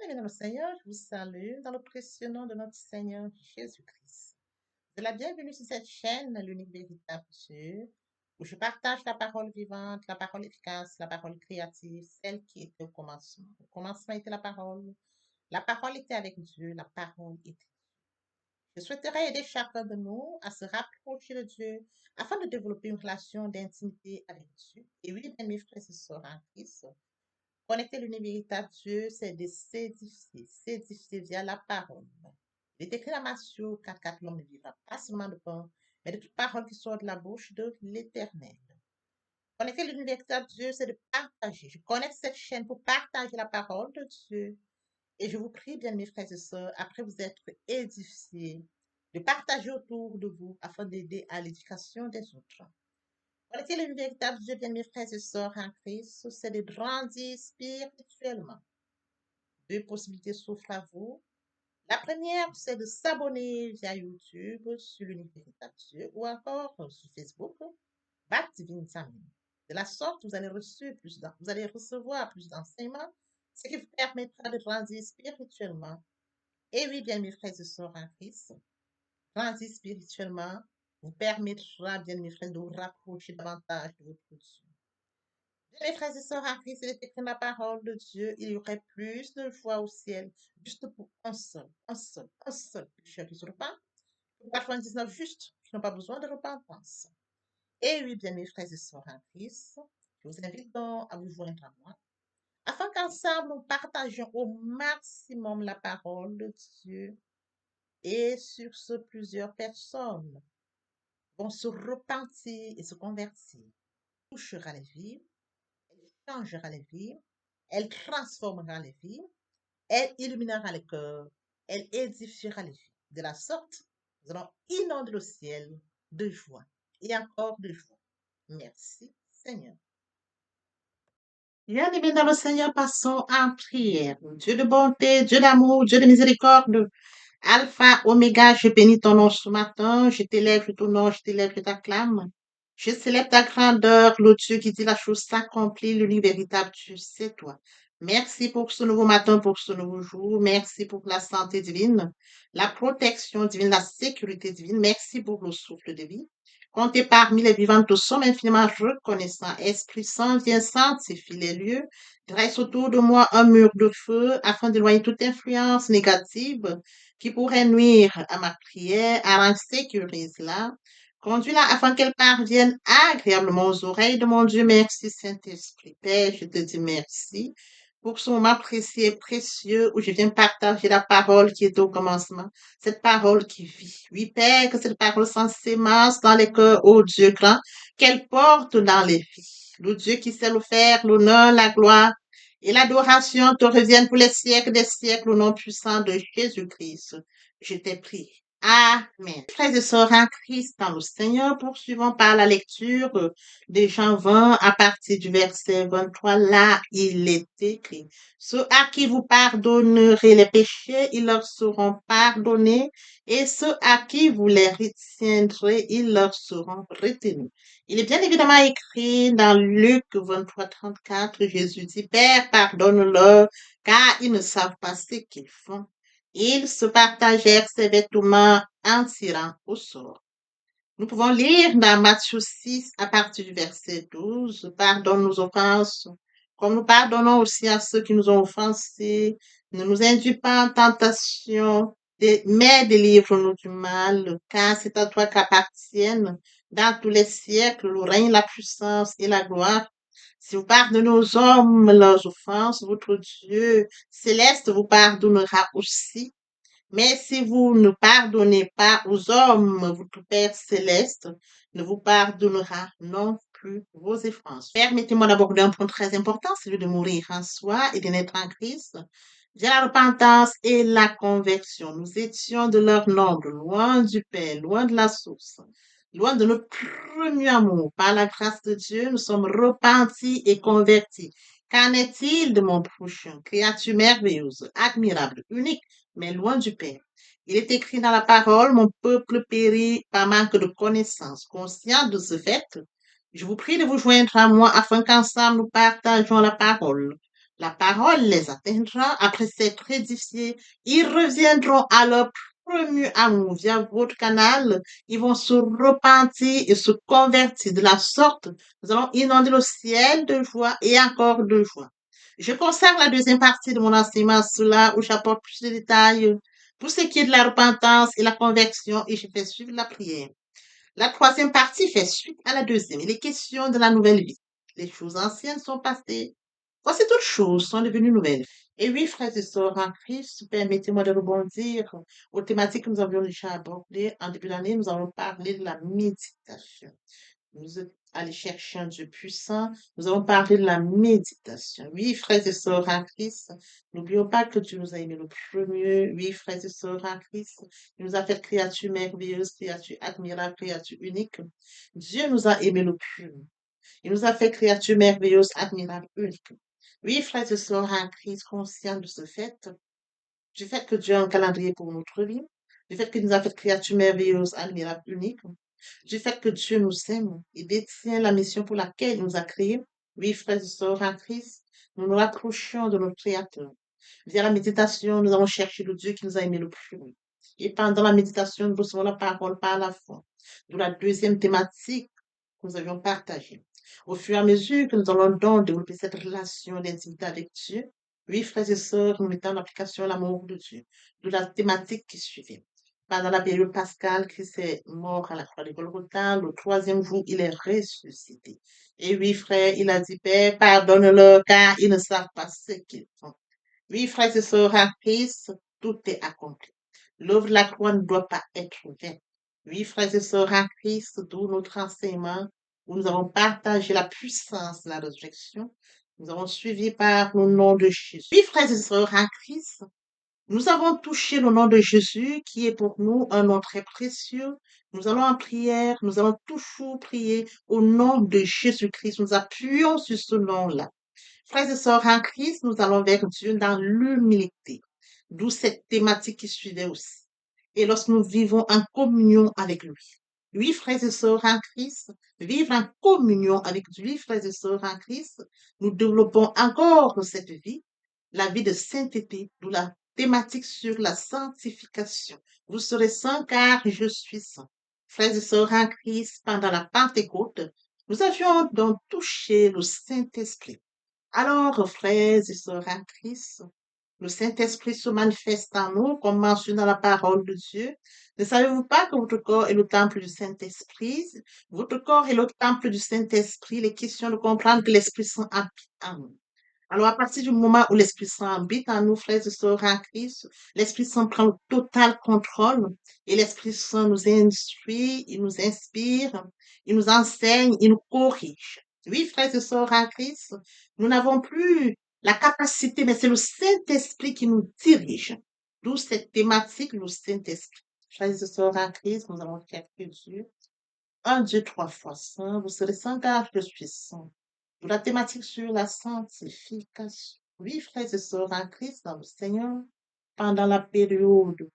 Bien, dans le Seigneur, je vous salue dans le précieux nom de notre Seigneur Jésus-Christ. De la bienvenue sur cette chaîne, l'unique véritable Dieu, où je partage la parole vivante, la parole efficace, la parole créative, celle qui était au commencement. Au commencement était la parole. La parole était avec Dieu, la parole était. Je souhaiterais aider chacun de nous à se rapprocher de Dieu afin de développer une relation d'intimité avec Dieu. Et oui, bien, mes frères et sœurs en Christ, connecter l'univers véritable Dieu, c'est de s'édifier via la parole. Il est écrit dans Matthieu 4, l'homme ne vivra pas seulement de pain, mais de toute parole qui sort de la bouche de l'Éternel. Connecter l'univers véritable Dieu, c'est de partager. Je connecte cette chaîne pour partager la parole de Dieu. Et je vous prie, bien mes frères et sœurs, après vous être édifiés, de partager autour de vous afin d'aider à l'éducation des autres. Connecter le véritable Dieu, bien mes frères et sœurs en Christ, c'est de grandir spirituellement. Deux possibilités s'offrent à vous. La première, c'est de s'abonner via YouTube sur l'univers véritable Dieu ou encore sur Facebook, Bat Divine Family. De la sorte, vous allez recevoir plus d'enseignements, ce qui vous permettra de grandir spirituellement. Et oui, bien mes frères et sœurs en Christ, grandir spirituellement vous permettra, bien mes frères, de vous rapprocher davantage de votre Dieu. Bien, mes frères et sœurs en Christ, il est écrit dans la parole de Dieu, il y aurait plus de joie au ciel, juste pour un seul pécheur qui se repent, pour 99 justes qui n'ont pas besoin de repentance. Et oui, bien mes frères et sœurs en Christ, je vous invite donc à vous joindre à moi, afin qu'ensemble nous partagions au maximum la parole de Dieu. Et sur ce, plusieurs personnes vont se repentir et se convertir. Touchera les vies, elle changera les vies, elle transformera les vies, elle illuminera les cœurs, elle édifiera les vies. De la sorte, nous allons inonder le ciel de joie et encore de joie. Merci, Seigneur. Bien-aimés dans le Seigneur, passons en prière. Dieu de bonté, Dieu d'amour, Dieu de miséricorde, Alpha, Oméga, je bénis ton nom ce matin, je t'élève, je t'honore, je t'élève, je t'acclame. Je célèbre ta grandeur, le Dieu qui dit la chose s'accomplit, le véritable Dieu, c'est toi. Merci pour ce nouveau matin, pour ce nouveau jour. Merci pour la santé divine, la protection divine, la sécurité divine. Merci pour le souffle de vie. Comptez parmi les vivants, nous sommes infiniment reconnaissants. Esprit Saint, viens sanctifier les lieux. Dresse autour de moi un mur de feu afin d'éloigner toute influence négative qui pourrait nuire à ma prière. Alors sécurise-la. Conduis-la afin qu'elle parvienne agréablement aux oreilles de mon Dieu. Merci, Saint-Esprit. Père, je te dis merci pour ce moment précieux et précieux où je viens partager la parole qui est au commencement, cette parole qui vit. Oui, Père, que cette parole s'en sémence dans les cœurs, ô Dieu grand, qu'elle porte dans les vies. Le Dieu qui sait le faire, l'honneur, la gloire et l'adoration te reviennent pour les siècles des siècles au nom puissant de Jésus-Christ. Je t'ai prié. Amen. Frères et sœurs en Christ dans le Seigneur, poursuivons par la lecture de Jean 20 à partir du verset 23. Là, il est écrit, ceux à qui vous pardonnerez les péchés, ils leur seront pardonnés, et ceux à qui vous les retiendrez, ils leur seront retenus. Il est bien évidemment écrit dans Luc 23, 34, Jésus dit, Père, pardonne-leur, car ils ne savent pas ce qu'ils font. Ils se partagèrent ses vêtements en tirant au sort. Nous pouvons lire dans Matthieu 6 à partir du verset 12, pardonne nos offenses, comme nous pardonnons aussi à ceux qui nous ont offensés. Ne nous induis pas en tentation, mais délivre-nous du mal, car c'est à toi qu'appartiennent dans tous les siècles le règne, la puissance et la gloire. Si vous pardonnez aux hommes leurs offenses, votre Dieu céleste vous pardonnera aussi. Mais si vous ne pardonnez pas aux hommes, votre Père céleste ne vous pardonnera non plus vos offenses. Permettez-moi d'aborder un point très important, celui de mourir en soi et de naître en Christ. Via la repentance et la conversion, nous étions de leur nombre, loin du Père, loin de la source, loin de notre premier amour. Par la grâce de Dieu, nous sommes repentis et convertis. Qu'en est-il de mon prochain, créature merveilleuse, admirable, unique, mais loin du Père? Il est écrit dans la parole, mon peuple périt par manque de connaissance. Conscient de ce fait, je vous prie de vous joindre à moi afin qu'ensemble nous partageons la parole. La parole les atteindra. Après s'être édifiés, ils reviendront à leur premier amour via votre canal. Ils vont se repentir et se convertir. De la sorte, nous allons inonder le ciel de joie et encore de joie. Je consacre la deuxième partie de mon enseignement à cela où j'apporte plus de détails pour ce qui est de la repentance et la conversion et je fais suivre la prière. La troisième partie fait suite à la deuxième. Il est question de la nouvelle vie. Les choses anciennes sont passées. Voici toutes choses sont devenues nouvelles. Et oui, frères et sœurs en Christ, permettez-moi de rebondir aux thématiques que nous avions déjà abordées. En début d'année, nous avons parlé de la méditation. Nous êtes allés chercher un Dieu puissant. Nous avons parlé de la méditation. Oui, frères et sœurs en Christ, n'oublions pas que Dieu nous a aimés le premier. Oui, frères et sœurs en Christ, il nous a fait créature merveilleuse, créature admirable, créature unique. Dieu nous a aimés le premier. Il nous a fait créature merveilleuse, admirable, unique. Oui, frères et sœurs en Christ, conscients de ce fait, du fait que Dieu a un calendrier pour notre vie, du fait qu'il nous a fait créature merveilleuse, admirable, unique, du fait que Dieu nous aime et détient la mission pour laquelle il nous a créés. Oui, frères et sœurs en Christ, nous nous rapprochons de notre Créateur. Via la méditation, nous allons chercher le Dieu qui nous a aimés le plus. Et pendant la méditation, nous recevons la parole par la foi. De la deuxième thématique que nous avions partagée. Au fur et à mesure que nous allons donc développer cette relation d'intimité avec Dieu, oui, frères et sœurs, nous mettons en application l'amour de Dieu, de la thématique qui suivait. Pendant la période pascale, Christ est mort à la croix de Golgotha. Le troisième jour, il est ressuscité. Et oui, frère, il a dit, Père, pardonne-leur car ils ne savent pas ce qu'ils font. Oui, frères et sœurs, en Christ, tout est accompli. L'œuvre de la croix ne doit pas être vaine. Oui, frères et sœurs, en Christ, d'où notre enseignement, où nous avons partagé la puissance de la résurrection. Nous avons suivi par le nom de Jésus. Oui, frères et sœurs, en Christ, nous avons touché le nom de Jésus, qui est pour nous un nom très précieux. Nous allons en prière, nous allons toujours prier au nom de Jésus-Christ. Nous appuyons sur ce nom-là. Frères et sœurs en Christ, nous allons vers Dieu dans l'humilité, d'où cette thématique qui suivait aussi. Et lorsque nous vivons en communion avec lui. Oui, frères et sœurs en Christ, vivre en communion avec lui, frères et sœurs en Christ, nous développons encore cette vie, la vie de sainteté, d'où la thématique sur la sanctification. Vous serez saints car je suis saint. Frères et sœurs en Christ, pendant la Pentecôte, nous avions donc touché le Saint-Esprit. Alors, frères et sœurs en Christ, le Saint-Esprit se manifeste en nous, comme mentionné dans la parole de Dieu. Ne savez-vous pas que votre corps est le temple du Saint-Esprit? Votre corps est le temple du Saint-Esprit. Il est question de comprendre que l'Esprit Saint habite en nous. Alors, à partir du moment où l'Esprit Saint habite en nous, frères et sœurs en Christ, l'Esprit Saint prend le total contrôle et l'Esprit Saint nous instruit, il nous inspire, il nous enseigne, il nous corrige. Oui, frères et sœurs en Christ, nous n'avons plus la capacité, mais c'est le Saint-Esprit qui nous dirige. D'où cette thématique, le Saint-Esprit. Frères et sœurs en Christ, nous allons faire que Dieu, un Dieu trois fois saint, vous serez saint car je suis saint. Pour la thématique sur la sanctification. Oui, frères et sœurs en Christ, dans le Seigneur, pendant la période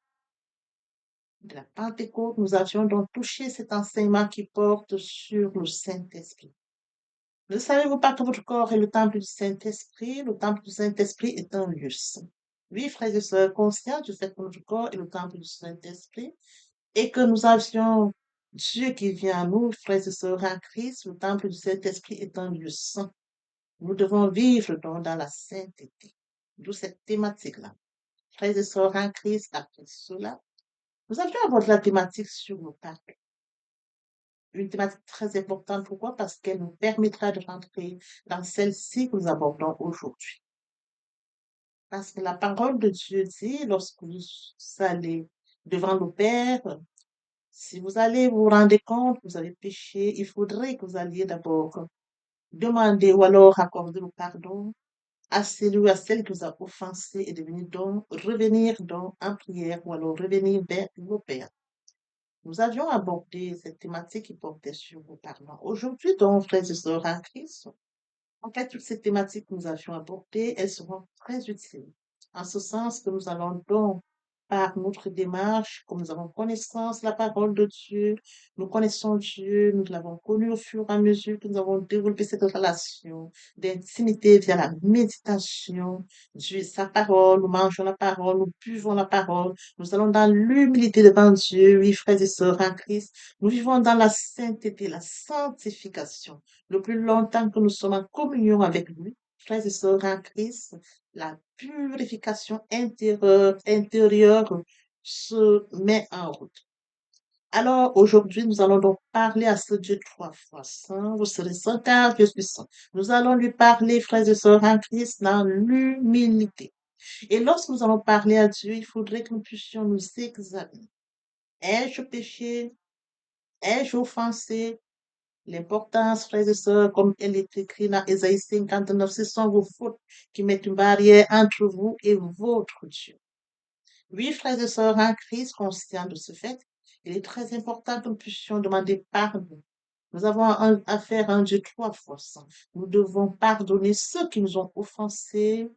de la Pentecôte, nous avions donc touché cet enseignement qui porte sur le Saint-Esprit. Ne savez-vous pas que votre corps est le temple du Saint-Esprit? Le temple du Saint-Esprit est un lieu saint. Oui, frères et sœurs, conscients du fait que notre corps est le temple du Saint-Esprit et que nous avions Dieu qui vient à nous, frères et sœurs en Christ, le temple du Saint-Esprit est un lieu saint. Nous devons vivre donc dans la sainteté. D'où cette thématique-là. Frères et sœurs en Christ, après cela, nous avions abordé la thématique sur le pardon. Une thématique très importante. Pourquoi? Parce qu'elle nous permettra de rentrer dans celle-ci que nous abordons aujourd'hui. Parce que la parole de Dieu dit, lorsque vous allez devant le Père, si vous allez vous rendre compte que vous avez péché, il faudrait que vous alliez d'abord demander ou alors accorder le pardon à celui ou à celle qui vous a offensé et de venir donc, revenir donc en prière ou alors revenir vers le Père. Nous avions abordé cette thématique qui portait sur le pardon. Aujourd'hui, donc, frères et sœurs en Christ, en fait, toutes ces thématiques que nous avions abordées, elles seront très utiles. En ce sens que nous allons donc par notre démarche, comme nous avons connaissance de la parole de Dieu, nous connaissons Dieu, nous l'avons connu au fur et à mesure que nous avons développé cette relation d'intimité via la méditation, Dieu, sa parole, nous mangeons la parole, nous buvons la parole, nous allons dans l'humilité devant Dieu, oui, frères et sœurs en Christ, nous vivons dans la sainteté, la sanctification, le plus longtemps que nous sommes en communion avec lui, frères et sœurs en Christ, la purification intérieure se met en route. Alors, aujourd'hui, nous allons donc parler à ce Dieu trois fois saint. Vous serez saint car je suis saint. Nous allons lui parler, frères et sœurs en Christ, dans l'humilité. Et lorsque nous allons parler à Dieu, il faudrait que nous puissions nous examiner. Ai-je péché? Ai-je offensé? L'importance, frères et sœurs, comme elle est écrite dans Ésaïe 59, ce sont vos fautes qui mettent une barrière entre vous et votre Dieu. Oui, frères et sœurs en Christ, conscients de ce fait, il est très important que nous puissions demander pardon. Nous avons affaire à un Dieu trois fois saint. Nous devons pardonner ceux qui nous ont offensés.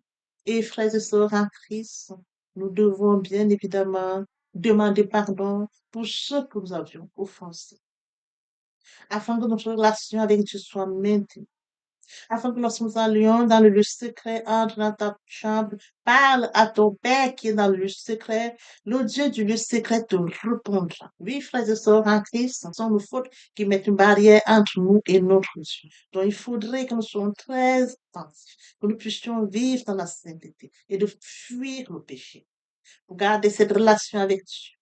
Et frères et sœurs en Christ, nous devons bien évidemment demander pardon pour ceux que nous avions offensés, afin que notre relation avec Dieu soit maintenue, afin que lorsque nous allions dans le lieu secret, entre dans ta chambre, parle à ton Père qui est dans le lieu secret, le Dieu du lieu secret te répondra. Oui, frères et sœurs en Christ, ce sont nos fautes qui mettent une barrière entre nous et notre Dieu. Donc, il faudrait que nous soyons très attentifs, que nous puissions vivre dans la sainteté et de fuir le péché, pour garder cette relation avec Dieu.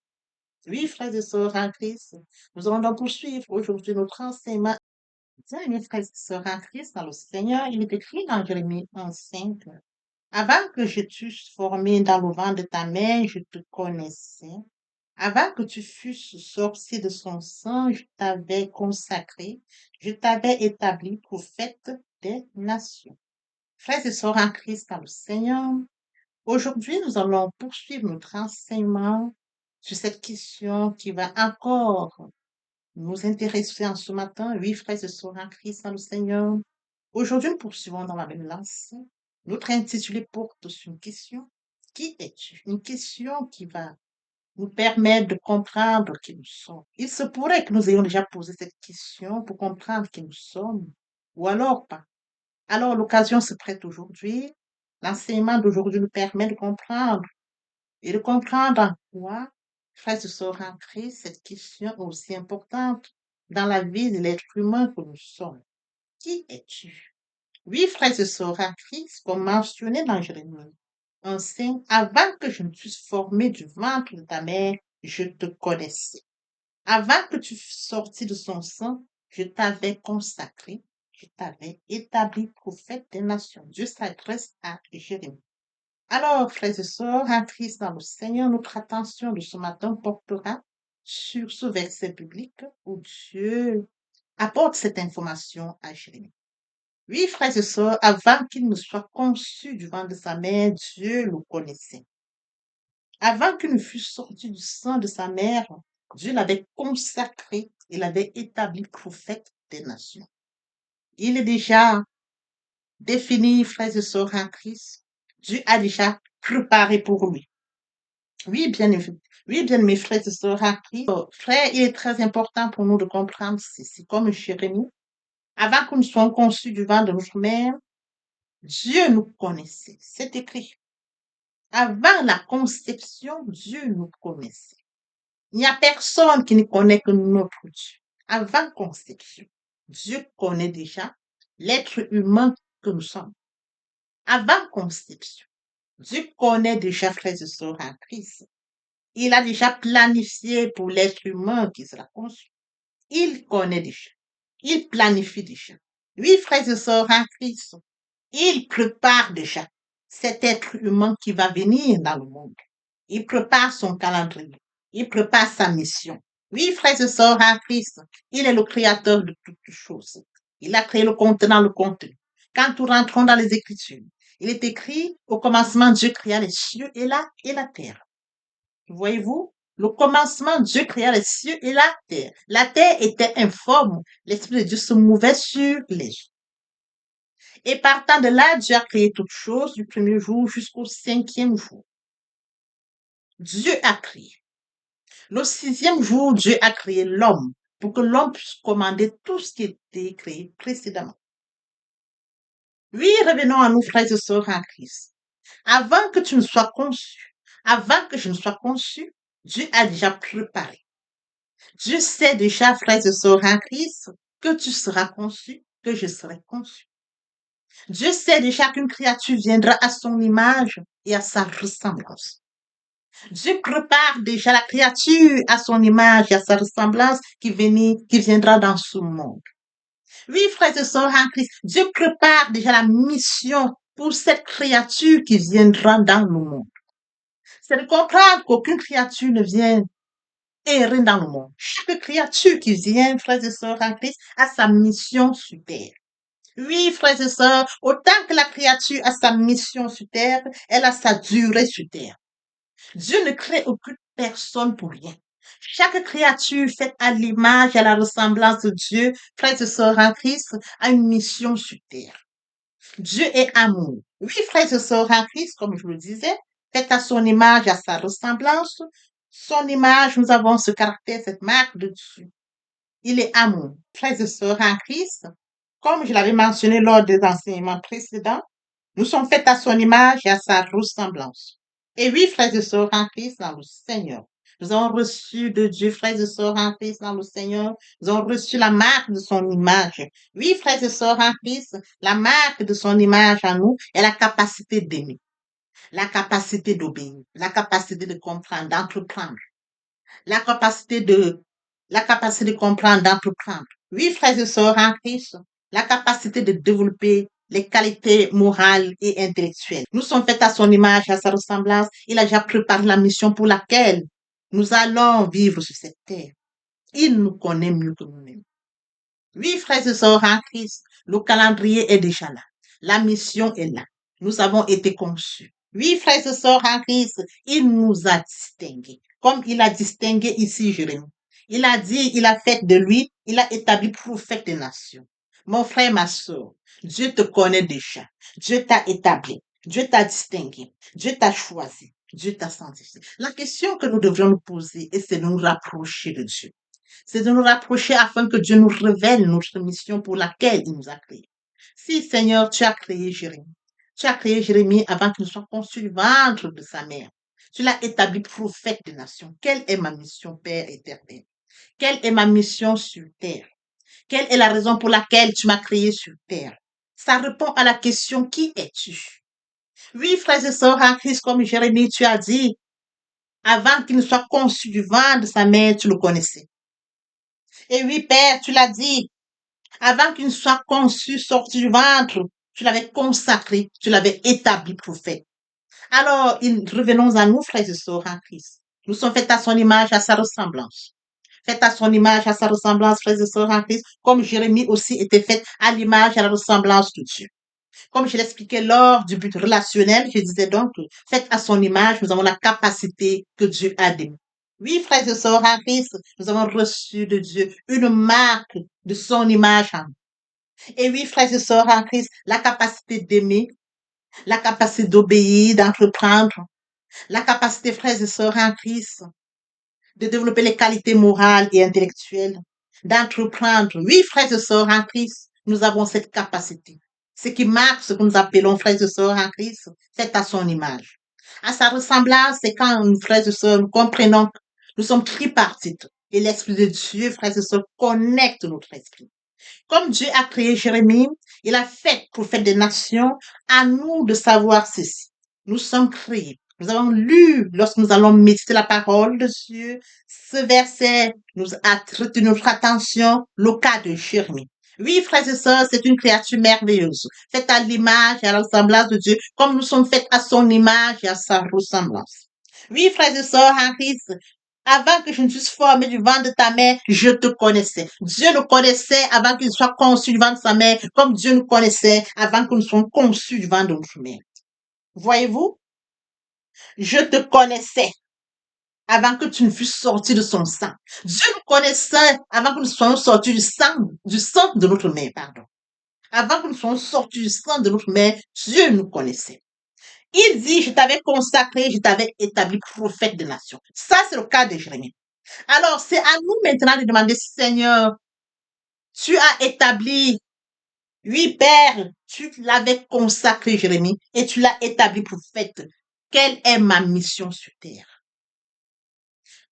Oui, frères et sœurs en Christ, nous allons donc poursuivre aujourd'hui notre enseignement. Bien, mes frères et sœurs en Christ, dans le Seigneur, il est écrit dans Jérémie 11:5, avant que je t'eusse formé dans le ventre de ta mère, je te connaissais. Avant que tu fusses sorti de son sang, je t'avais consacré, je t'avais établi prophète des nations. Frères et sœurs en Christ, dans le Seigneur, aujourd'hui, nous allons poursuivre notre enseignement sur cette question qui va encore nous intéresser en ce matin. Oui, frères et sœurs en Christ, dans le Seigneur. Aujourd'hui, nous poursuivons dans la même lancée. Notre intitulé porte sur une question. Qui es-tu? Une question qui va nous permettre de comprendre qui nous sommes. Il se pourrait que nous ayons déjà posé cette question pour comprendre qui nous sommes, ou alors pas. Alors, l'occasion se prête aujourd'hui. L'enseignement d'aujourd'hui nous permet de comprendre et de comprendre en quoi, frères et sœurs en Christ, cette question est aussi importante dans la vie de l'être humain que nous sommes. Qui es-tu? Oui, frères et sœurs en Christ, comme mentionné dans Jérémie, enseigne, avant que je ne fusse formé du ventre de ta mère, je te connaissais. Avant que tu fusses sorti de son sang, je t'avais consacré, je t'avais établi prophète des nations. Dieu s'adresse à Jérémie. Alors, frères et sœurs, en Christ dans le Seigneur, notre attention de ce matin portera sur ce verset biblique où Dieu apporte cette information à Jérémie. Oui, frères et sœurs, avant qu'il ne soit conçu du ventre de sa mère, Dieu le connaissait. Avant qu'il ne fût sorti du sang de sa mère, Dieu l'avait consacré et l'avait établi prophète des nations. Il est déjà défini, frères et sœurs en Christ. Dieu a déjà préparé pour lui. Oui, bien, mes frères et sœurs en Christ. Frère, il est très important pour nous de comprendre ceci. Comme Jérémie, avant que nous soyons conçus du ventre de notre mère, Dieu nous connaissait. C'est écrit. Avant la conception, Dieu nous connaissait. Il n'y a personne qui ne connaît que notre Dieu. Avant conception, Dieu connaît déjà l'être humain que nous sommes. Avant conception, Dieu connaît déjà, frères et sœurs en Christ. Il a déjà planifié pour l'être humain qui sera conçu. Il connaît déjà. Il planifie déjà. Oui, frères et sœurs en Christ, il prépare déjà cet être humain qui va venir dans le monde. Il prépare son calendrier. Il prépare sa mission. Oui, frères et sœurs en Christ, il est le créateur de toutes choses. Il a créé le contenant, le contenu. Quand nous rentrons dans les Écritures, il est écrit, au commencement, Dieu créa les cieux et la terre. Voyez-vous, le commencement, Dieu créa les cieux et la terre. La terre était informe. L'Esprit de Dieu se mouvait sur les eaux. Et partant de là, Dieu a créé toutes choses du premier jour jusqu'au cinquième jour. Dieu a créé. Le sixième jour, Dieu a créé l'homme pour que l'homme puisse commander tout ce qui était créé précédemment. Oui, revenons à nous, frères et sœurs en Christ. Avant que tu ne sois conçu, avant que je ne sois conçu, Dieu a déjà préparé. Dieu sait déjà, frères et sœurs en Christ, que tu seras conçu, que je serai conçu. Dieu sait déjà qu'une créature viendra à son image et à sa ressemblance. Dieu prépare déjà la créature à son image et à sa ressemblance qui viendra dans ce monde. Oui, frères et sœurs en Christ, Dieu prépare déjà la mission pour cette créature qui viendra dans le monde. C'est de comprendre qu'aucune créature ne vient errer dans le monde. Chaque créature qui vient, frères et sœurs en Christ, a sa mission sur terre. Oui, frères et sœurs, autant que la créature a sa mission sur terre, elle a sa durée sur terre. Dieu ne crée aucune personne pour rien. Chaque créature faite à l'image et à la ressemblance de Dieu, frères et sœurs en Christ, a une mission sur terre. Dieu est amour. Oui, frères et sœurs en Christ, comme je le disais, faite à son image et à sa ressemblance, son image, nous avons ce caractère, cette marque de Dieu. Il est amour. Frères et sœurs en Christ, comme je l'avais mentionné lors des enseignements précédents, nous sommes faits à son image et à sa ressemblance. Et oui, frères et sœurs en Christ dans le Seigneur, nous avons reçu de Dieu, frères et sœurs en Christ dans le Seigneur, nous avons reçu la marque de son image. Oui, frères et sœurs en Christ, la marque de son image en nous est la capacité d'aimer, la capacité d'obéir, la capacité de comprendre, d'entreprendre, la capacité de, la capacité de comprendre, d'entreprendre. Oui, frères et sœurs en Christ, la capacité de développer les qualités morales et intellectuelles. Nous sommes faits à son image, à sa ressemblance. Il a déjà préparé la mission pour laquelle nous allons vivre sur cette terre. Il nous connaît mieux que nous-mêmes. Oui, frères et sœurs en Christ, le calendrier est déjà là. La mission est là. Nous avons été conçus. Oui, frères et sœurs en Christ, il nous a distingués. Comme il a distingué ici Jérémie. Il a dit, il a fait de lui, il a établi prophète des nations. Mon frère, ma sœur, Dieu te connaît déjà. Dieu t'a établi. Dieu t'a distingué. Dieu t'a choisi. Dieu t'a sanctifié. La question que nous devrions nous poser, c'est de nous rapprocher de Dieu. C'est de nous rapprocher afin que Dieu nous révèle notre mission pour laquelle il nous a créés. Si, Seigneur, tu as créé Jérémie, tu as créé Jérémie avant qu'il ne soit conçu du ventre de sa mère. Tu l'as établi prophète des nations. Quelle est ma mission, Père éternel? Quelle est ma mission sur terre? Quelle est la raison pour laquelle tu m'as créé sur terre? Ça répond à la question, qui es-tu? Oui, frères et sœurs en Christ, comme Jérémie, tu as dit, avant qu'il ne soit conçu du ventre de sa mère, tu le connaissais. Et oui, Père, tu l'as dit, avant qu'il ne soit conçu, sorti du ventre, tu l'avais consacré, tu l'avais établi prophète. Alors, revenons à nous, frères et sœurs en Christ. Nous sommes faits à son image, à sa ressemblance. Faits à son image, à sa ressemblance, frères et sœurs en Christ, comme Jérémie aussi était fait à l'image, à la ressemblance de Dieu. Comme je l'expliquais lors du but relationnel, je disais donc, faites à son image, nous avons la capacité que Dieu a d'aimer. Oui, frères et sœurs en Christ, nous avons reçu de Dieu une marque de son image en nous. Et oui, frères et sœurs en Christ, la capacité d'aimer, la capacité d'obéir, d'entreprendre, la capacité, frères et sœurs en Christ, de développer les qualités morales et intellectuelles, d'entreprendre. Oui, frères et sœurs en Christ, nous avons cette capacité. Ce qui marque ce que nous appelons frères et sœurs en Christ, c'est à son image. À sa ressemblance, c'est quand nous, frères et sœurs, nous comprenons que nous sommes tripartites. Et l'Esprit de Dieu, frères et sœurs, connecte notre esprit. Comme Dieu a créé Jérémie, il a fait prophète des nations, à nous de savoir ceci. Nous sommes créés. Nous avons lu, lorsque nous allons méditer la parole de Dieu, ce verset nous a retenu notre attention, le cas de Jérémie. Oui, frères et sœurs, c'est une créature merveilleuse, faite à l'image et à la ressemblance de Dieu, comme nous sommes faits à son image et à sa ressemblance. Oui, frères et sœurs en Christ, avant que je ne fusse formé du ventre de ta mère, je te connaissais. Dieu nous connaissait avant qu'il soit conçu du ventre de sa mère, comme Dieu nous connaissait avant que nous soyons conçus du ventre de notre mère. Voyez-vous? Je te connaissais avant que tu ne fusses sorti de son sang. Dieu nous connaissait avant que nous soyons sortis du sang de notre mère, pardon. Avant que nous soyons sortis du sang de notre mère, Dieu nous connaissait. Il dit, je t'avais consacré, je t'avais établi prophète des nations. Ça, c'est le cas de Jérémie. Alors, c'est à nous maintenant de demander, Seigneur, tu as établi, oui, Père, tu l'avais consacré, Jérémie, et tu l'as établi prophète. Quelle est ma mission sur terre?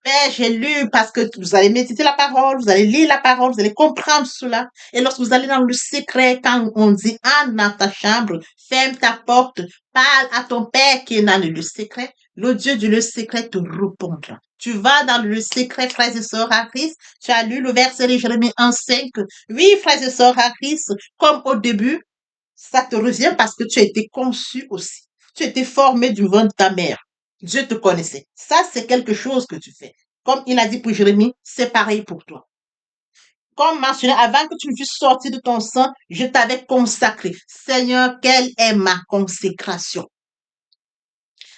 Père, j'ai lu parce que vous allez méditer la parole, vous allez lire la parole, vous allez comprendre cela. Et lorsque vous allez dans le secret, quand on dit entre dans ta chambre, ferme ta porte, parle à ton Père qui est dans le secret, le Dieu du le secret te répondra. Tu vas dans le secret, frères et sœurs à Christ. Tu as lu le verset de Jérémie 1,5. Oui, frères et sœurs à Christ, comme au début, ça te revient parce que tu as été conçu aussi. Tu as été formé du ventre de ta mère. Dieu te connaissait. Ça, c'est quelque chose que tu fais. Comme il a dit pour Jérémie, c'est pareil pour toi. Comme mentionné, avant que tu ne fusses sorti de ton sang, je t'avais consacré. Seigneur, quelle est ma consécration?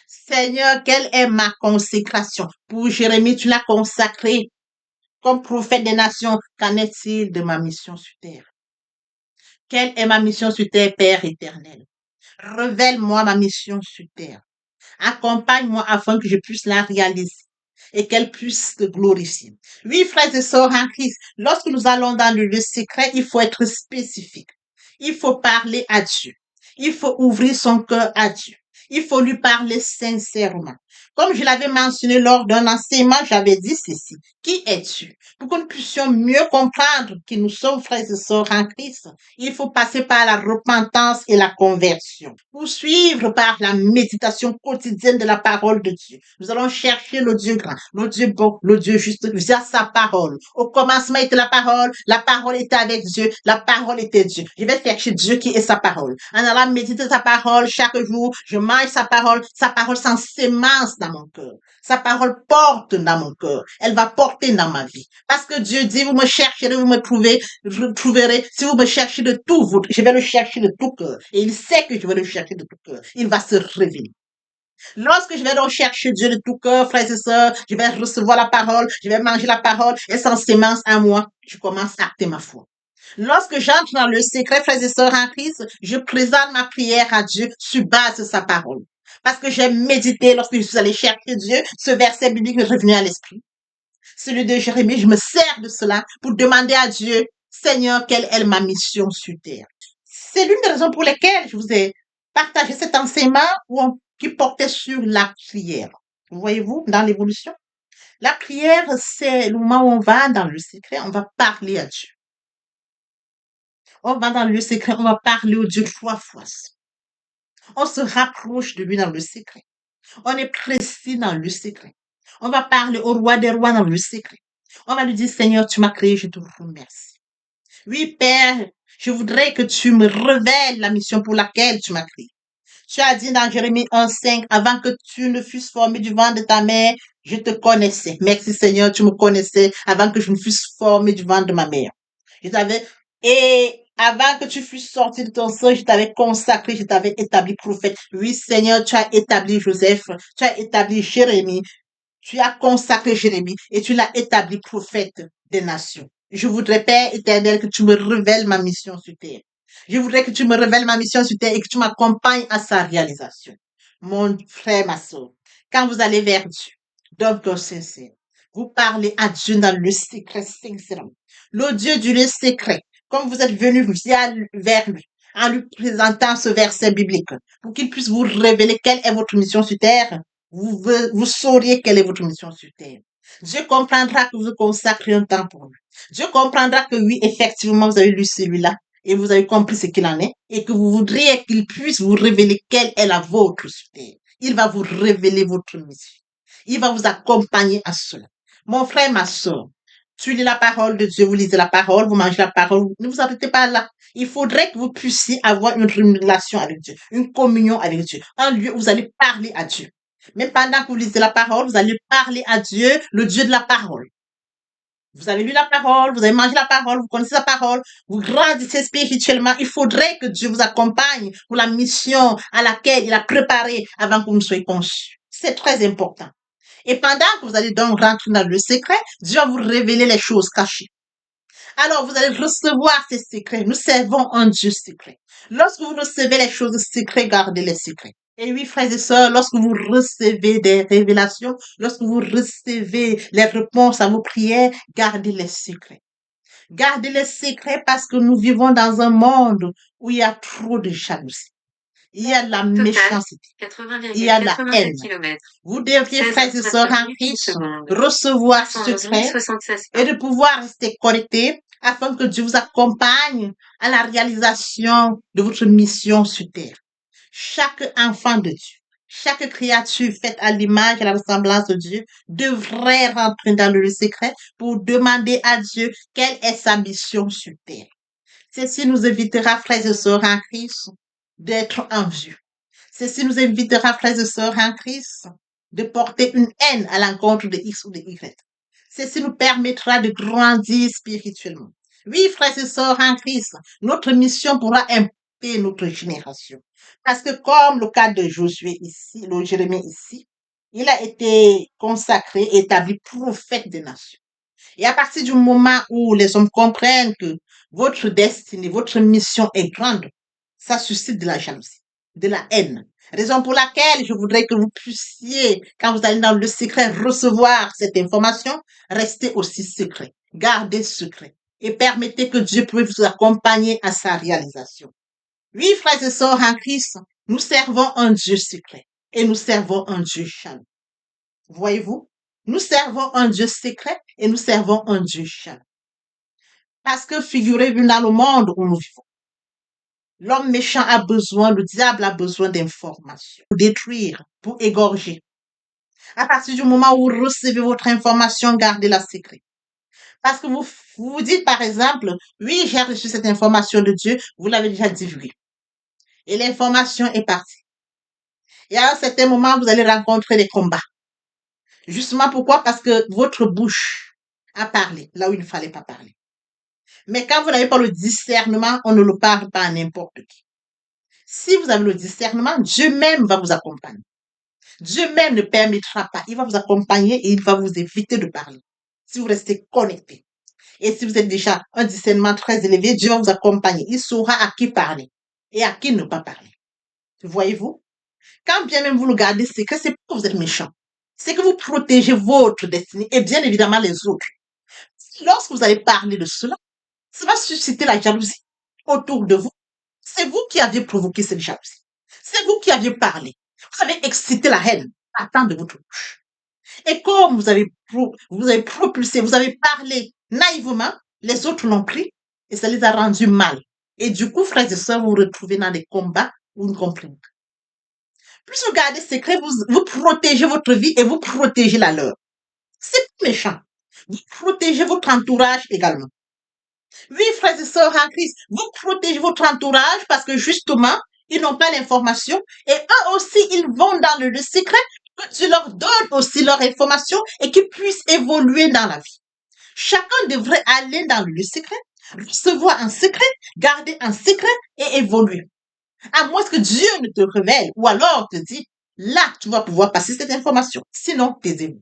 Seigneur, quelle est ma consécration? Pour Jérémie, tu l'as consacré comme prophète des nations. Qu'en est-il de ma mission sur terre? Quelle est ma mission sur terre, Père éternel? Révèle-moi ma mission sur terre. Accompagne-moi afin que je puisse la réaliser et qu'elle puisse te glorifier. Oui, frères et sœurs en Christ, lorsque nous allons dans le lieu secret, il faut être spécifique. Il faut parler à Dieu. Il faut ouvrir son cœur à Dieu. Il faut lui parler sincèrement. Comme je l'avais mentionné lors d'un enseignement, j'avais dit ceci. Qui es-tu? Pour que nous puissions mieux comprendre que nous sommes frères et sœurs en Christ, il faut passer par la repentance et la conversion. Poursuivre par la méditation quotidienne de la parole de Dieu. Nous allons chercher le Dieu grand, le Dieu bon, le Dieu juste, via sa parole. Au commencement était la parole était avec Dieu, la parole était Dieu. Je vais chercher Dieu qui est sa parole. En allant méditer sa parole chaque jour, je mange sa parole sans sémence dans mon cœur. Sa parole porte dans mon cœur. Elle va porter dans ma vie. Parce que Dieu dit, vous me chercherez, vous me trouverez. Si vous me cherchez de tout, je vais le chercher de tout cœur. Et il sait que je vais le chercher de tout cœur. Il va se révéler. Lorsque je vais donc chercher Dieu de tout cœur, frères et sœurs, je vais recevoir la parole, je vais manger la parole, et sans sémence à moi, je commence à acter ma foi. Lorsque j'entre dans le secret, frères et sœurs en Christ, je présente ma prière à Dieu sur base de sa parole. Parce que j'ai médité lorsque je suis allé chercher Dieu, ce verset biblique est revenu à l'esprit. Celui de Jérémie, je me sers de cela pour demander à Dieu, Seigneur, quelle est ma mission sur terre? C'est l'une des raisons pour lesquelles je vous ai partagé cet enseignement qui portait sur la prière. Voyez-vous, dans l'évolution, la prière, c'est le moment où on va dans le secret, on va parler à Dieu. On va dans le secret, on va parler au Dieu 3 fois. On se rapproche de lui dans le secret. On est précis dans le secret. On va parler au roi des rois dans le secret. On va lui dire, Seigneur, tu m'as créé, je te remercie. Oui, Père, je voudrais que tu me révèles la mission pour laquelle tu m'as créé. Tu as dit dans Jérémie 1,5, avant que tu ne fusses formé du ventre de ta mère, je te connaissais. Merci Seigneur, tu me connaissais avant que je ne fusse formé du ventre de ma mère. Et avant que tu fusses sorti de ton sein, je t'avais consacré, je t'avais établi prophète. Oui Seigneur, tu as établi Joseph, tu as établi Jérémie, tu as consacré Jérémie et tu l'as établi prophète des nations. Je voudrais, Père éternel, que tu me révèles ma mission sur terre. Je voudrais que tu me révèles ma mission sur terre et que tu m'accompagnes à sa réalisation. Mon frère, ma soeur, quand vous allez vers Dieu, d'un cœur sincère, vous parlez à Dieu dans le secret sincèrement. Le Dieu du le secret, comme vous êtes venu vers lui, en lui présentant ce verset biblique, pour qu'il puisse vous révéler quelle est votre mission sur terre, vous sauriez quelle est votre mission sur terre. Dieu comprendra que vous consacrez un temps pour lui. Dieu comprendra que oui, effectivement, vous avez lu celui-là et vous avez compris ce qu'il en est et que vous voudriez qu'il puisse vous révéler quelle est la vôtre sur terre. Il va vous révéler votre mission. Il va vous accompagner à cela. Mon frère, ma soeur, tu lis la parole de Dieu, vous lisez la parole, vous mangez la parole, ne vous arrêtez pas là. Il faudrait que vous puissiez avoir une relation avec Dieu, une communion avec Dieu, un lieu où vous allez parler à Dieu. Même pendant que vous lisez la parole, vous allez parler à Dieu, le Dieu de la parole. Vous avez lu la parole, vous avez mangé la parole, vous connaissez la parole, vous grandissez spirituellement. Il faudrait que Dieu vous accompagne pour la mission à laquelle il a préparé avant que vous ne soyez conçus. C'est très important. Et pendant que vous allez donc rentrer dans le secret, Dieu va vous révéler les choses cachées. Alors, vous allez recevoir ces secrets. Nous servons un Dieu secret. Lorsque vous recevez les choses secrètes, gardez les secrets. Et oui, frères et sœurs, lorsque vous recevez des révélations, lorsque vous recevez les réponses à vos prières, gardez les secrets. Gardez les secrets parce que nous vivons dans un monde où il y a trop de jalousie. Il y a de la Total, méchanceté. Il y a de la 80,87 haine. km. Vous devriez, frères et sœurs en 16h39 Christ, secondes. recevoir 311 secret 076 et pas. de pouvoir rester connecté afin que Dieu vous accompagne à la réalisation de votre mission sur terre. Chaque enfant de Dieu, chaque créature faite à l'image et à la ressemblance de Dieu devrait rentrer dans le secret pour demander à Dieu quelle est sa mission sur terre. Ceci nous évitera, frères et sœurs en Christ, d'être envieux. Ceci nous invitera, frères et sœurs en Christ, de porter une haine à l'encontre de X ou de Y. Ceci nous permettra de grandir spirituellement. Oui, frères et sœurs en Christ, notre mission pourra impacter notre génération. Parce que comme le cas de Josué ici, le Jérémie ici, il a été consacré, établi prophète des nations. Et à partir du moment où les hommes comprennent que votre destinée, votre mission est grande, ça suscite de la jalousie, de la haine. Raison pour laquelle je voudrais que vous puissiez, quand vous allez dans le secret, recevoir cette information, restez aussi secret, gardez secret et permettez que Dieu puisse vous accompagner à sa réalisation. Oui, frères et sœurs en Christ, nous servons un Dieu secret et nous servons un Dieu jaloux. Voyez-vous, nous servons un Dieu secret et nous servons un Dieu jaloux. Parce que figurez-vous dans le monde où nous vivons, l'homme méchant a besoin, le diable a besoin d'informations pour détruire, pour égorger. À partir du moment où vous recevez votre information, gardez-la secret. Parce que vous dites par exemple, oui, j'ai reçu cette information de Dieu, vous l'avez déjà divulguée. Et l'information est partie. Et à un certain moment, vous allez rencontrer des combats. Justement pourquoi? Parce que votre bouche a parlé là où il ne fallait pas parler. Mais quand vous n'avez pas le discernement, on ne le parle pas à n'importe qui. Si vous avez le discernement, Dieu même va vous accompagner. Dieu même ne permettra pas. Il va vous accompagner et il va vous éviter de parler. Si vous restez connecté. Et si vous êtes déjà un discernement très élevé, Dieu va vous accompagner. Il saura à qui parler et à qui ne pas parler. Voyez-vous? Quand bien même vous le gardez secret, c'est pas que vous êtes méchant. C'est que vous protégez votre destinée et bien évidemment les autres. Lorsque vous allez parler de cela, ça va susciter la jalousie autour de vous. C'est vous qui avez provoqué cette jalousie. C'est vous qui aviez parlé. Vous avez excité la haine partant de votre bouche. Et comme vous avez propulsé, vous avez parlé naïvement, les autres l'ont pris et ça les a rendus mal. Et du coup, frères et sœurs, vous vous retrouvez dans des combats où vous ne comprenez pas. Plus vous gardez secret, vous protégez votre vie et vous protégez la leur. C'est pas méchant. Vous protégez votre entourage également. Oui, frères et sœurs en Christ, vous protégez votre entourage parce que justement, ils n'ont pas l'information et eux aussi, ils vont dans le secret que tu leur donnes aussi leur information et qu'ils puissent évoluer dans la vie. Chacun devrait aller dans le secret, recevoir un secret, garder un secret et évoluer. À moins que Dieu ne te révèle ou alors te dit, là, tu vas pouvoir passer cette information. Sinon, taisez-vous.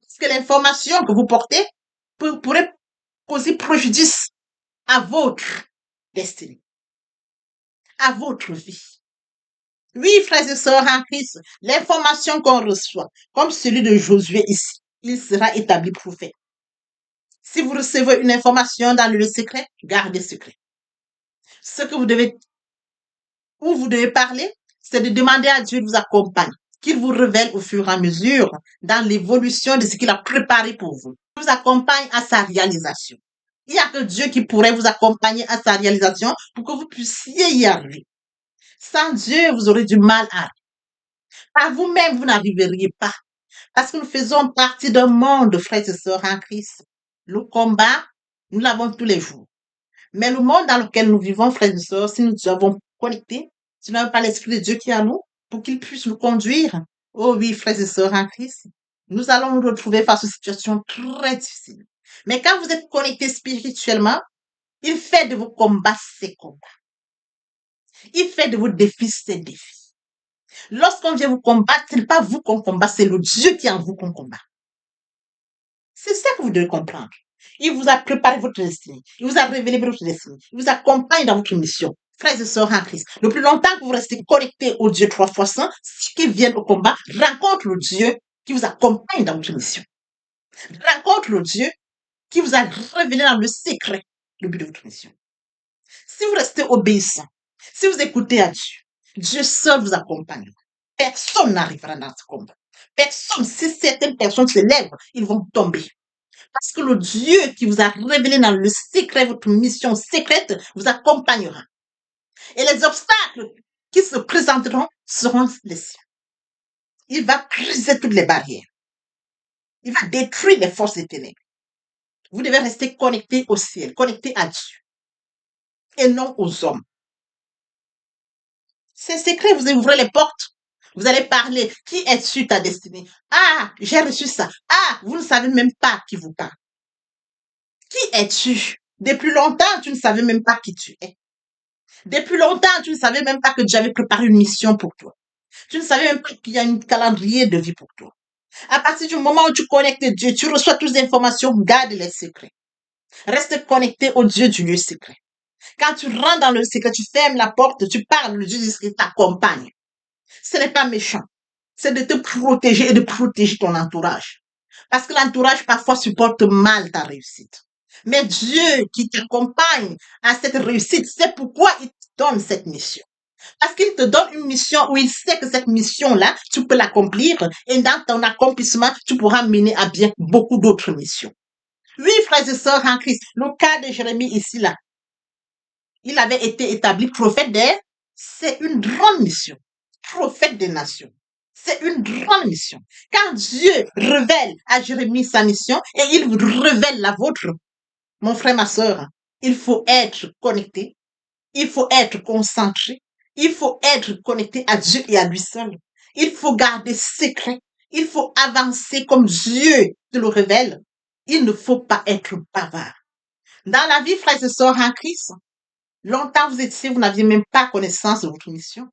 Parce que l'information que vous portez pourrait causer préjudice à votre destinée, à votre vie. Oui, frères et sœurs en Christ, l'information qu'on reçoit, comme celui de Josué ici, il sera établi prophète. Si vous recevez une information dans le secret, gardez secret. Ce que vous devez, où vous devez parler, c'est de demander à Dieu de vous accompagner, qu'il vous révèle au fur et à mesure dans l'évolution de ce qu'il a préparé pour vous. Il vous accompagne à sa réalisation. Il n'y a que Dieu qui pourrait vous accompagner à sa réalisation pour que vous puissiez y arriver. Sans Dieu, vous aurez du mal à arriver. Par vous-même, vous n'arriveriez pas. Parce que nous faisons partie d'un monde, frères et sœurs en Christ. Le combat, nous l'avons tous les jours. Mais le monde dans lequel nous vivons, frères et sœurs, si nous avons connecté, si nous n'avons pas l'Esprit de Dieu qui est en nous, pour qu'il puisse nous conduire, oh oui, frères et sœurs en Christ, nous allons nous retrouver face aux situations très difficiles. Mais quand vous êtes connectés spirituellement, il fait de vos combats ses combats. Il fait de vos défis ses défis. Lorsqu'on vient vous combattre, ce n'est pas vous qu'on combat, c'est le Dieu qui est en vous qu'on combat. C'est ça que vous devez comprendre. Il vous a préparé votre destinée. Il vous a révélé votre destinée. Il vous accompagne dans votre mission. frères et sœurs en Christ, le plus longtemps que vous restez connectés au Dieu 3 fois saint, ceux qui viennent au combat rencontrent le Dieu qui vous accompagne dans votre mission. Rencontre le Dieu qui vous a révélé dans le secret le but de votre mission. Si vous restez obéissant, si vous écoutez à Dieu, Dieu seul vous accompagne. Personne n'arrivera dans ce combat. Personne, si certaines personnes se lèvent, ils vont tomber. Parce que le Dieu qui vous a révélé dans le secret votre mission secrète vous accompagnera. Et les obstacles qui se présenteront seront les siens. Il va briser toutes les barrières. Il va détruire les forces des ténèbres. Vous devez rester connecté au ciel, connecté à Dieu et non aux hommes. C'est secret, vous ouvrez les portes. Vous allez parler. Qui est sur ta destinée? Ah, j'ai reçu ça. Ah, vous ne savez même pas qui vous parle. Qui es-tu? Depuis longtemps, tu ne savais même pas qui tu es. Depuis longtemps, tu ne savais même pas que Dieu avait préparé une mission pour toi. Tu ne savais même pas qu'il y a un calendrier de vie pour toi. À partir du moment où tu connectes Dieu, tu reçois toutes les informations, garde les secrets. Reste connecté au Dieu du lieu secret. Quand tu rentres dans le secret, tu fermes la porte, tu parles, le Dieu du secret t'accompagne. Ce n'est pas méchant. C'est de te protéger et de protéger ton entourage. Parce que l'entourage parfois supporte mal ta réussite. Mais Dieu qui t'accompagne à cette réussite, c'est pourquoi il te donne cette mission. Parce qu'il te donne une mission où il sait que cette mission-là, tu peux l'accomplir et dans ton accomplissement, tu pourras mener à bien beaucoup d'autres missions. Oui, frères et sœurs en Christ, le cas de Jérémie ici, là, il avait été établi prophète d'air. C'est une grande mission. Prophète des nations. C'est une grande mission. Quand Dieu révèle à Jérémie sa mission et il vous révèle la vôtre, mon frère, ma sœur, il faut être connecté, il faut être concentré, il faut être connecté à Dieu et à lui seul. Il faut garder secret, il faut avancer comme Dieu te le révèle. Il ne faut pas être bavard. Dans la vie, frères et sœurs en Christ, longtemps vous n'aviez même pas connaissance de votre mission.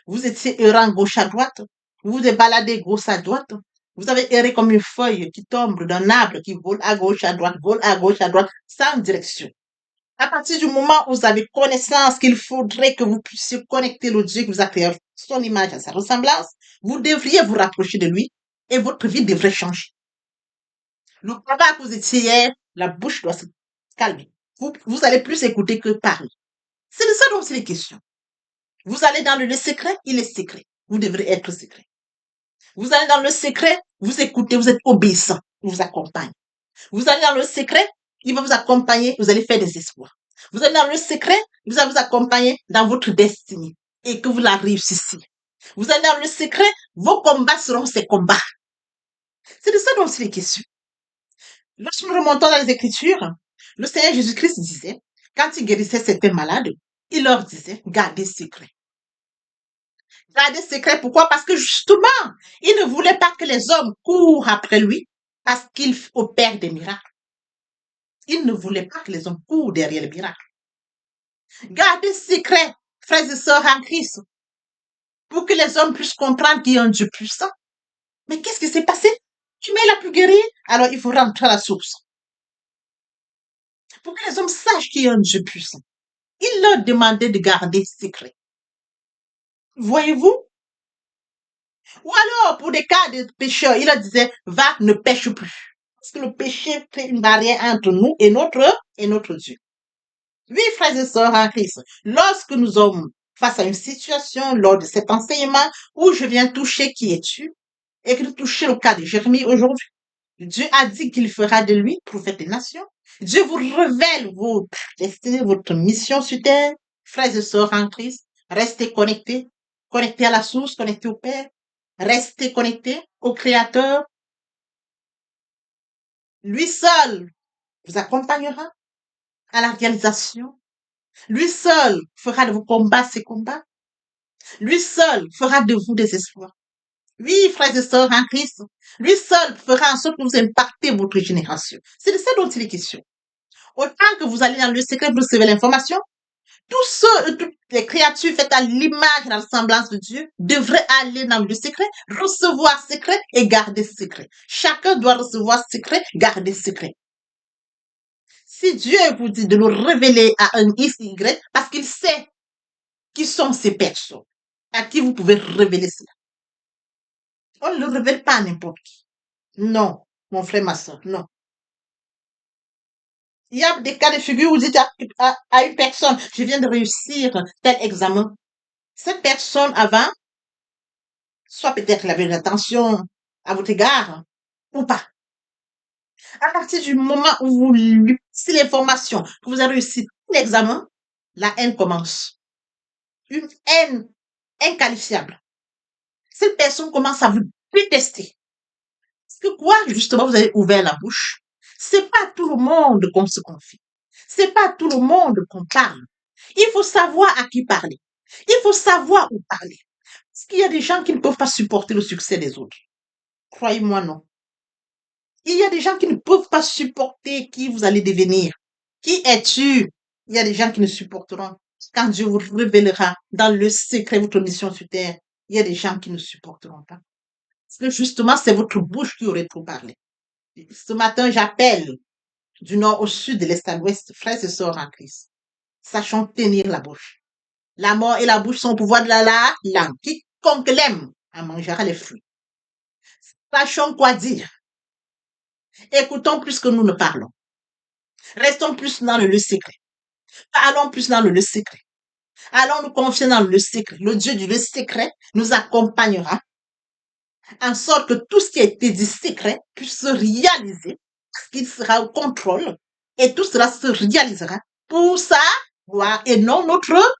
Vous étiez errant gauche à droite. Vous vous baladez gauche à droite. Vous avez erré comme une feuille qui tombe d'un arbre qui vole à gauche, à gauche, à droite, sans direction. À partir du moment où vous avez connaissance qu'il faudrait que vous puissiez connecter le Dieu qui vous a créé son image à sa ressemblance, vous devriez vous rapprocher de lui et votre vie devrait changer. Le combat que vous étiez hier, la bouche doit se calmer. Vous allez plus écouter que parler. C'est de ça dont c'est les questions. Vous allez dans le secret, il est secret. Vous devrez être secret. Vous allez dans le secret, vous écoutez, vous êtes obéissant, il vous accompagne. Vous allez dans le secret, il va vous accompagner, vous allez faire des espoirs. Vous allez dans le secret, il va vous accompagner dans votre destinée et que vous la réussissiez. Vous allez dans le secret, vos combats seront ces combats. C'est de ça dont c'est les questions. Lorsque nous remontons dans les Écritures, le Seigneur Jésus-Christ disait, quand il guérissait certains malades, il leur disait, gardez secret. Gardez secret, pourquoi? Parce que justement, il ne voulait pas que les hommes courent après lui parce qu'il opère des miracles. Il ne voulait pas que les hommes courent derrière les miracles. Gardez secret, frères et sœurs en Christ, pour que les hommes puissent comprendre qu'il y a un Dieu puissant. Mais qu'est-ce qui s'est passé? Tu m'as la plus guérie, alors il faut rentrer à la source. Pour que les hommes sachent qu'il y a un Dieu puissant. Il leur demandait de garder secret. Voyez-vous? Ou alors, pour des cas de pécheurs, il leur disait, va, ne pêche plus. Parce que le péché fait une barrière entre nous et notre Dieu. Oui, frères et sœurs en Christ, lorsque nous sommes face à une situation, lors de cet enseignement, où je viens toucher qui es-tu, et que nous touchons le cas de Jérémie aujourd'hui, Dieu a dit qu'il fera de lui prophète des nations. Dieu vous révèle votre destinée, votre mission sur terre. Frères et sœurs en Christ, restez connectés, connectés à la source, connectés au Père, restez connectés au Créateur. Lui seul vous accompagnera à la réalisation. Lui seul fera de vos combats ses combats. Lui seul fera de vous des espoirs. Oui, frères et sœurs en Christ, lui seul fera en sorte que vous impactez votre génération. C'est de ça dont il est question. Autant que vous allez dans le secret, vous recevez l'information, toutes les créatures faites à l'image et à la semblance de Dieu devraient aller dans le secret, recevoir secret et garder secret. Chacun doit recevoir secret, garder secret. Si Dieu vous dit de le révéler à un X, Y, parce qu'il sait Qui sont ces personnes à qui vous pouvez révéler cela? On ne le révèle pas à n'importe qui. Non, mon frère, ma soeur, non. Il y a des cas de figure où vous dites à une personne, je viens de réussir tel examen. Cette personne avant, soit peut-être elle avait une attention à votre égard, ou pas. À partir du moment où vous lui passez l'information que vous avez réussi l'examen, la haine commence. Une haine inqualifiable. Cette personne commence à vous détester. Parce que quoi, justement, vous avez ouvert la bouche. C'est pas à tout le monde qu'on se confie. C'est pas à tout le monde qu'on parle. Il faut savoir à qui parler. Il faut savoir où parler. Parce qu'il y a des gens qui ne peuvent pas supporter le succès des autres. Croyez-moi, non. Il y a des gens qui ne peuvent pas supporter qui vous allez devenir. Qui es-tu? Il y a des gens qui ne supporteront. Quand Dieu vous révélera dans le secret votre mission sur terre, il y a des gens qui ne supporteront pas. Parce que justement, c'est votre bouche qui aurait trop parlé. Ce matin, j'appelle du nord au sud, de l'est à l'ouest, frères et sœurs en Christ. Sachons tenir la bouche. La mort et la bouche sont au pouvoir de la langue. Quiconque l'aime en mangera les fruits. Sachons quoi dire. Écoutons plus que nous ne parlons. Restons plus dans le secret. Parlons plus dans le secret. Allons nous confier dans le secret. Le Dieu du secret nous accompagnera en sorte que tout ce qui a été dit secret puisse se réaliser, parce qu'il sera au contrôle, et tout cela se réalisera pour sa gloire et non notre.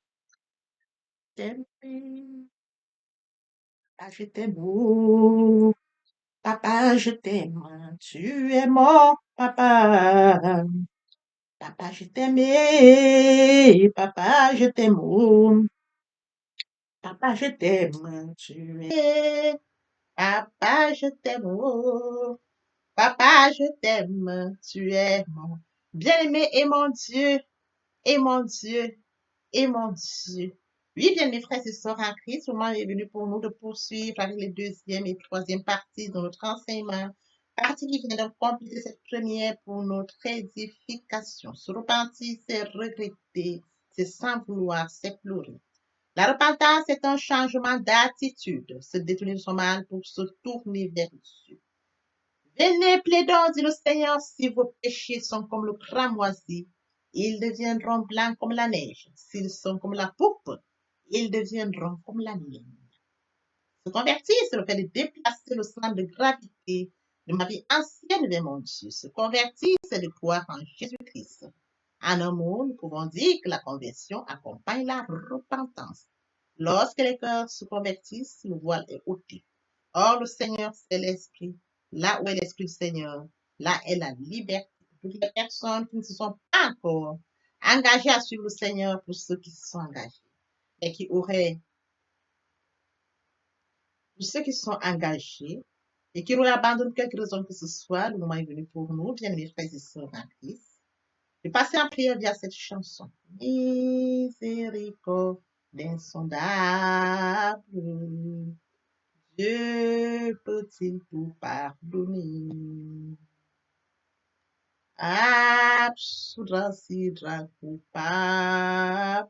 Papa, je t'aime, oh, papa, je t'aime, tu es mon papa. Papa, je t'aime, papa, je t'aime, oh, papa, je t'aime, tu es. Papa, je t'aime, oh, papa, je t'aime, tu es mon bien-aimé et mon Dieu, et mon Dieu, et mon Dieu. Oui, bien mes frères et sœurs en Christ, le moment est venu pour nous de poursuivre avec les deuxième et troisième parties de notre enseignement. Partie qui vient de compléter cette première pour notre édification. Se repentir, c'est regretter, c'est sans vouloir, c'est pleurer. La repentance est un changement d'attitude, se détourner de son mal pour se tourner vers Dieu. Venez, plaidons, dit le Seigneur, si vos péchés sont comme le cramoisi, ils deviendront blancs comme la neige. S'ils sont comme la pourpre, ils deviendront comme la mienne. Se convertir, c'est le fait de déplacer le centre de gravité de ma vie ancienne vers mon Dieu. Se convertir, c'est de croire en Jésus-Christ. En un mot, nous pouvons dire que la conversion accompagne la repentance. Lorsque les cœurs se convertissent, le voile est ôté. Or, le Seigneur, c'est l'Esprit. Là où est l'Esprit du Seigneur, là est la liberté. Pour toutes les personnes qui ne se sont pas encore engagées à suivre le Seigneur, pour ceux qui se sont engagés, et qui auraient, pour ceux qui se sont engagés, et qui auraient abandonné quelque raison que ce soit, le moment est venu pour nous, bien mes frères et sœurs en Christ, de passer en prière via cette chanson. Miséricorde insondable, Dieu peut-il tout pardonner? Absoudra sidra coupable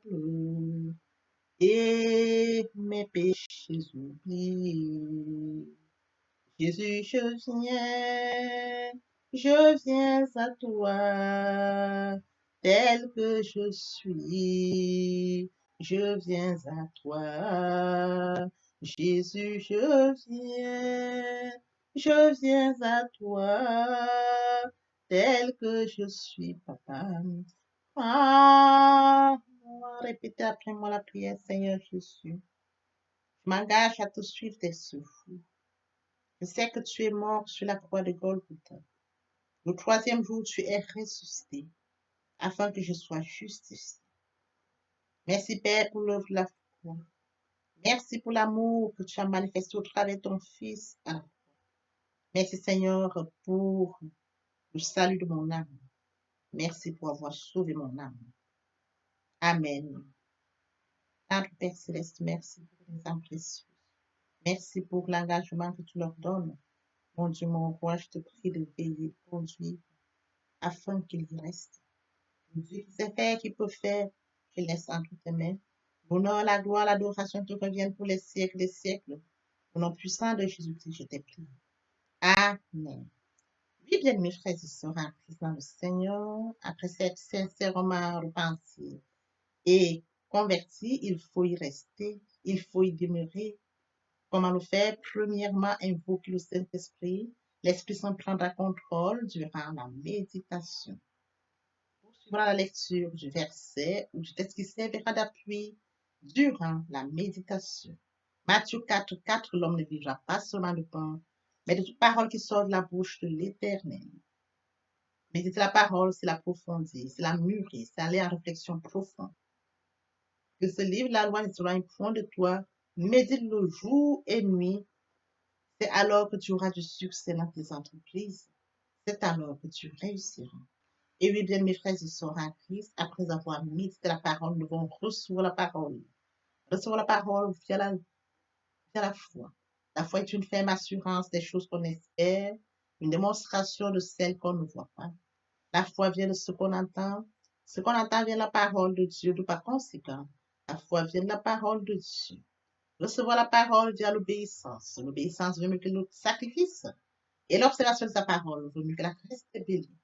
et mes péchés oubliés. Jésus, je viens à toi, tel que je suis, je viens à toi. Jésus, je viens à toi, tel que je suis, papa. Ah, répétez après moi la prière, Seigneur Jésus. Je m'engage à te suivre tes souffles. Je sais que tu es mort sur la croix de Golgotha. Le troisième jour, tu es ressuscité afin que je sois justifié. Merci, Père, pour l'œuvre de la foi. Merci pour l'amour que tu as manifesté au travers de ton Fils. Merci, Seigneur, pour le salut de mon âme. Merci pour avoir sauvé mon âme. Amen. Notre Père Céleste, merci pour les âmes précieuses. Merci pour l'engagement que tu leur donnes. Mon Dieu, mon roi, je te prie de veiller, de conduire afin qu'ils y restent. Dieu qui sait faire, qui peut faire, je laisse entre tes mains. L'honneur, la gloire, l'adoration te reviennent pour les siècles des siècles. Au nom puissant de Jésus-Christ, je t'ai pris. Amen. Oui, bien, mes frères et sœurs, en Christ dans le Seigneur, après cette sincèrement repentie et converti, il faut y rester, il faut y demeurer. Comment le faire? Premièrement, invoquer le Saint-Esprit. L'Esprit Saint prendra contrôle durant la méditation. Poursuivra la lecture du verset ou du texte qui servira d'appui durant la méditation. Matthieu 4, l'homme ne vivra pas seulement de pain, mais de toute parole qui sort de la bouche de l'Éternel. Méditer la parole, c'est l'approfondir, c'est la mûrir, c'est aller en réflexion profonde. Que ce livre, la loi, ne sera un point de toi. Médite-le jour et nuit. C'est alors que tu auras du succès dans tes entreprises. C'est alors que tu réussiras. Et oui, bien, mes frères et sœurs en Christ, après avoir médité la parole, nous devons recevoir la parole. Recevoir la parole via la foi. La foi est une ferme assurance des choses qu'on espère, une démonstration de celles qu'on ne voit pas. La foi vient de ce qu'on entend. Ce qu'on entend vient de la parole de Dieu, de par conséquent. La foi vient de la parole de Dieu. Recevoir la parole via l'obéissance. L'obéissance veut mieux que le sacrifice. Et l'observation de sa parole vaut mieux que la rébellion.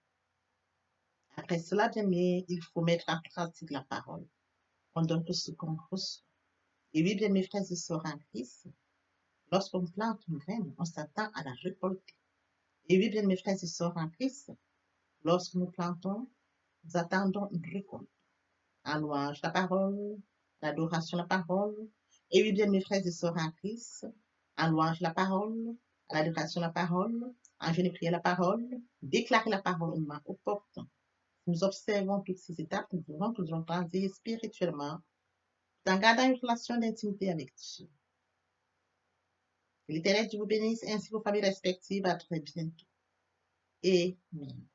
Après cela, bien aimé, il faut mettre en pratique la parole. On donne tout ce qu'on reçoit. Et oui, bien mes frères et sœurs en Christ, lorsqu'on plante une graine, on s'attend à la récolter. Et oui, bien mes frères et sœurs en Christ, lorsque nous plantons, nous attendons une récolte. En louange la parole, l'adoration la parole. Et oui, bien mes frères et sœurs en Christ, en louange la parole, à l'adoration la parole, en jeûne et prière la parole, déclarer la parole au moment opportun. Nous observons toutes ces étapes, nous pouvons toujours grandir spirituellement en gardant une relation d'intimité avec Dieu. Que l'Éternel Dieu vous bénisse ainsi vos familles respectives. À très bientôt. Amen.